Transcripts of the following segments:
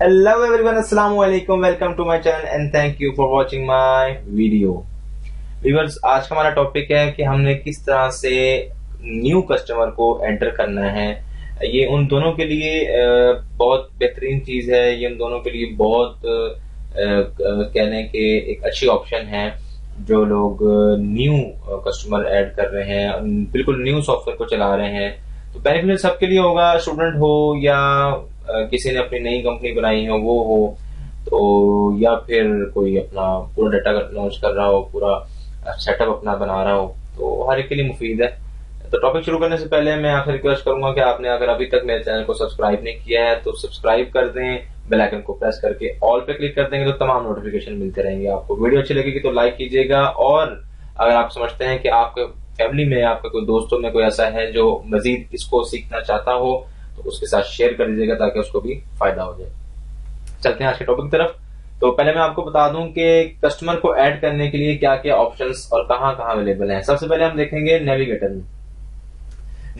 Hello everyone, Assalamu alaikum, welcome to my channel and thank you for watching my video. Viewers, आज का हमारा topic है कि हमने किस तरह से न्यू कस्टमर को एंटर करना है। ये उन दोनों के लिए बहुत बेहतरीन चीज है, ये उन दोनों के लिए बहुत कहने के एक अच्छी ऑप्शन है। जो लोग न्यू कस्टमर ऐड कर रहे हैं, बिल्कुल न्यू सॉफ्टवेयर को चला रहे हैं, तो बेनिफिट सबके लिए होगा। स्टूडेंट हो या किसी ने अपनी नई कंपनी बनाई है वो हो, तो या फिर कोई अपना पूरा डाटा लॉन्च कर रहा हो, पूरा सेटअप अपना बना रहा हो, तो हर एक के लिए मुफीद है। तो टॉपिक शुरू करने से पहले मैं आपसे रिक्वेस्ट करूंगा कि आपने अगर अभी तक मेरे चैनल को सब्सक्राइब नहीं किया है तो सब्सक्राइब कर दें, बेल आइकन को प्रेस करके ऑल पे क्लिक कर देंगे तो तमाम नोटिफिकेशन मिलते रहेंगे आपको। वीडियो अच्छी लगेगी तो लाइक कीजिएगा, और अगर आप समझते हैं कि आपके फैमिली में, आपके कोई दोस्तों में कोई ऐसा है जो मजीद इसको सीखना चाहता हो, तो उसके साथ शेयर कर दीजिएगा ताकि उसको भी फायदा हो जाए। चलते हैं आज के टॉपिक की तरफ। तो पहले मैं आपको बता दूं कि कस्टमर को ऐड करने के लिए क्या क्या ऑप्शंस और कहां कहां अवेलेबल हैं। सबसे पहले हम देखेंगे नेविगेटर में।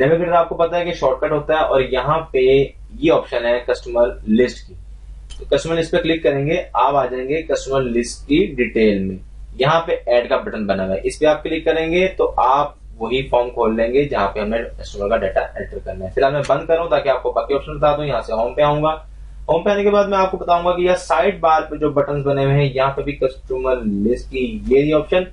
नेविगेटर आपको पता है कि शॉर्टकट होता है, और यहाँ पे ये ऑप्शन है कस्टमर लिस्ट की। तो कस्टमर लिस्ट पे क्लिक करेंगे, आप आ जाएंगे कस्टमर लिस्ट की डिटेल में। यहाँ पे ऐड का बटन बना हुआ है, इस पे आप क्लिक करेंगे तो आप वही फॉर्म खोल लेंगे जहां पे हमें कस्टमर का डाटा एंटर करना है। फिलहाल मैं बंद करूं ताकि आपको बाकी ऑप्शन बता दूं। यहाँ से होम पे आऊंगा। होम पे आने के बाद मैं आपको बताऊंगा कि यह साइड बार पे जो बटन बने हुए हैं, यहाँ पे भी कस्टमर लिस्ट की ये ऑप्शन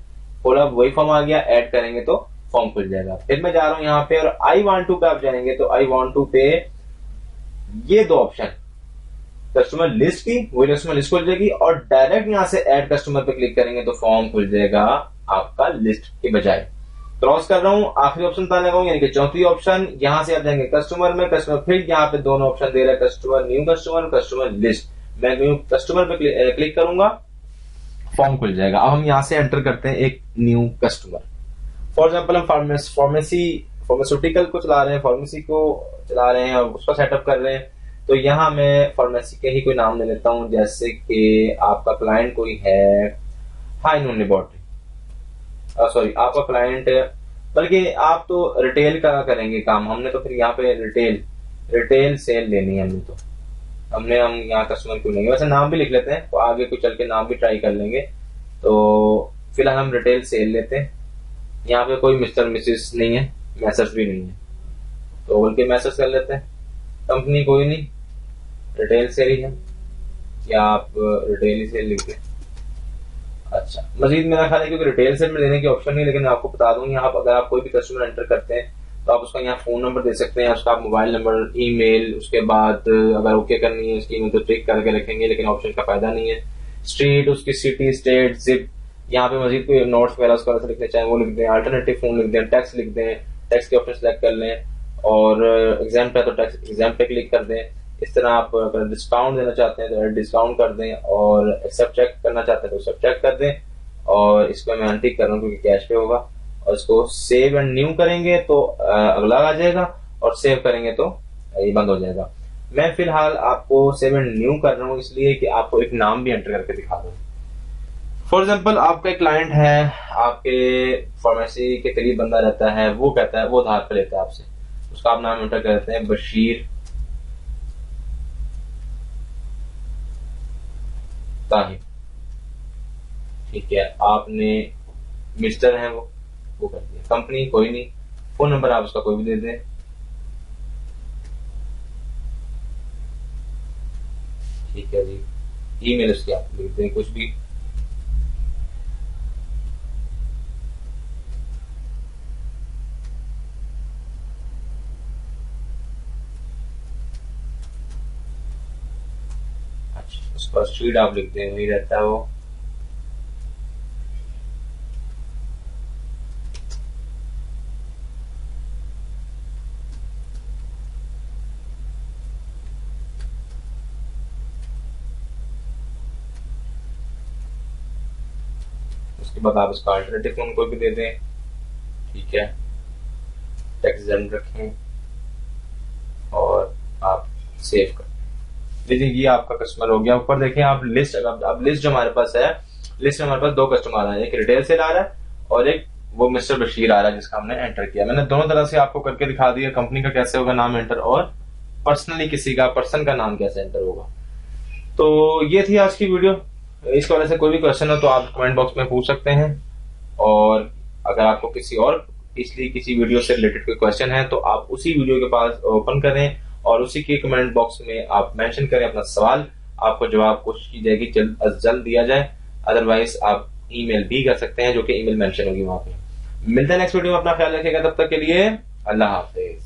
खोला, वही फॉर्म आ गया। ऐड करेंगे तो फॉर्म खुल जाएगा। फिर मैं जा रहा हूं यहाँ पे और आई वांट टू पे आप जाएंगे तो आई वांट टू पे ये दो ऑप्शन, कस्टमर लिस्ट की, वही कस्टमर लिस्ट खुल जाएगी, और डायरेक्ट यहां से ऐड कस्टमर पे क्लिक करेंगे तो फॉर्म खुल जाएगा आपका लिस्ट के बजाय। क्रॉस कर रहा हूं, आखिरी ऑप्शन बताने लगा हूं, यानी कि चौथी ऑप्शन। यहां से आप जाएंगे कस्टमर में, कस्टमर, फिर यहाँ पे दोनों ऑप्शन दे रहा है, customer new customer, customer list. मैं न्यू कस्टमर पे क्लिक करूंगा, फॉर्म खुल जाएगा। अब हम यहाँ से एंटर करते हैं एक न्यू कस्टमर। फॉर एग्जाम्पल हम फार्मास्यूटिकल को चला रहे हैं, फार्मेसी को चला रहे हैं और उसका सेटअप कर रहे हैं। तो यहाँ मैं फार्मेसी के ही कोई नाम ले लेता हूँ, जैसे कि आपका क्लाइंट कोई है हाई नून लेबोरेटरी, सॉरी आपका क्लाइंट, बल्कि आप तो रिटेल का करेंगे काम, हमने तो फिर यहाँ पे रिटेल सेल लेनी है हमने, तो हम यहाँ कस्टमर क्यों लेंगे। वैसे नाम भी लिख लेते हैं, तो आगे कुछ चल के नाम भी ट्राई कर लेंगे। तो फिलहाल हम रिटेल सेल लेते हैं। यहाँ पे कोई मिस्टर मिसिस नहीं है, मैसर्स भी नहीं है, तो बल्कि मैसर्स कर लेते हैं। कंपनी कोई नहीं, रिटेल सेल ही है, या आप रिटेल ही सेल लिखते हैं। अच्छा, मजीद मेरा ख्याल है क्योंकि रिटेल सेल में देने की ऑप्शन नहीं, लेकिन मैं आपको बता दूं, यहाँ अगर आप कोई भी कस्टमर एंटर करते हैं तो आप उसका यहाँ फोन नंबर दे सकते हैं, उसका मोबाइल नंबर, ईमेल, उसके बाद अगर ओके करनी है उसकी ईमेल तो टिक करके रखेंगे, लेकिन ऑप्शन का फायदा नहीं है। स्ट्रीट, उसकी सिटी, स्टेट, जिप, यहाँ पे मजीद कोई नोट्स वगैरह उसका लिखना चाहें वो लिख दें, अल्टरनेटिव फोन लिख दें, टैक्स लिख दें, टैक्स के ऑप्शन सेलेक्ट कर लें, और एग्जाम पे तो टैक्स एग्जाम पे क्लिक कर दें। इस तरह आप अगर डिस्काउंट देना चाहते हैं तो डिस्काउंट कर दें, और एक्सेप्ट चेक करना चाहते हैं तो एक्सेप्ट चेक कर दें। और इसको मैं अनटिक कर रहा हूँ क्योंकि कैश पे होगा, और इसको सेव एंड न्यू करेंगे तो अगला आ जाएगा, और सेव करेंगे तो ये बंद हो जाएगा। मैं फिलहाल आपको सेव एंड न्यू कर रहा हूँ इसलिए कि आपको एक नाम भी एंटर करके दिखा दूँ। फॉर एग्जाम्पल आपका एक क्लाइंट है, आपके फार्मेसी के करीब बंदा रहता है, वो कहता है, वो आधार पे लेता है आपसे, उसका आप नाम एंटर करते हैं बशीर ताहिर, ठीक है। आपने मिस्टर है वो कर दिया, कंपनी कोई नहीं, फोन नंबर आप उसका कोई भी दे दें, ठीक है जी। ईमेल उसकी आप लिख दें कुछ भी, अच्छा उसका स्ट्रीट आप लिख दें, वही रहता है वो। उसके बाद आप इसका अल्टरनेटिव फोन कोई भी दे दें, ठीक है। टैक्स एग्जाम रखें और आप सेव कर दीजिए। ये आपका कस्टमर हो गया। ऊपर देखें आप लिस्ट, अब लिस्ट जो हमारे पास है, लिस्ट में हमारे पास दो कस्टमर आ रहे हैं, एक रिटेल सेल आ रहा है और एक वो मिस्टर बशीर आ रहा है जिसका हमने एंटर किया। मैंने दोनों तरह से आपको करके दिखा दिया, कंपनी का कैसे होगा नाम एंटर, और पर्सनली किसी का पर्सन का नाम कैसे एंटर होगा। तो ये थी आज की वीडियो। इसके वजह से कोई भी क्वेश्चन हो तो आप कमेंट बॉक्स में पूछ सकते हैं, और अगर आपको किसी और पिछली किसी वीडियो से रिलेटेड कोई क्वेश्चन है तो आप उसी वीडियो के पास ओपन करें और उसी के कमेंट बॉक्स में आप मेंशन करें अपना सवाल। आपको जवाब कोशिश की जाएगी जल्द अज जल्द दिया जाए। अदरवाइज आप ईमेल भी कर सकते हैं, जो कि ईमेल मेंशन होगी वहां पे। मिलते हैं नेक्स्ट वीडियो में। अपना ख्याल रखिएगा, तब तक के लिए अल्लाह हाफिज।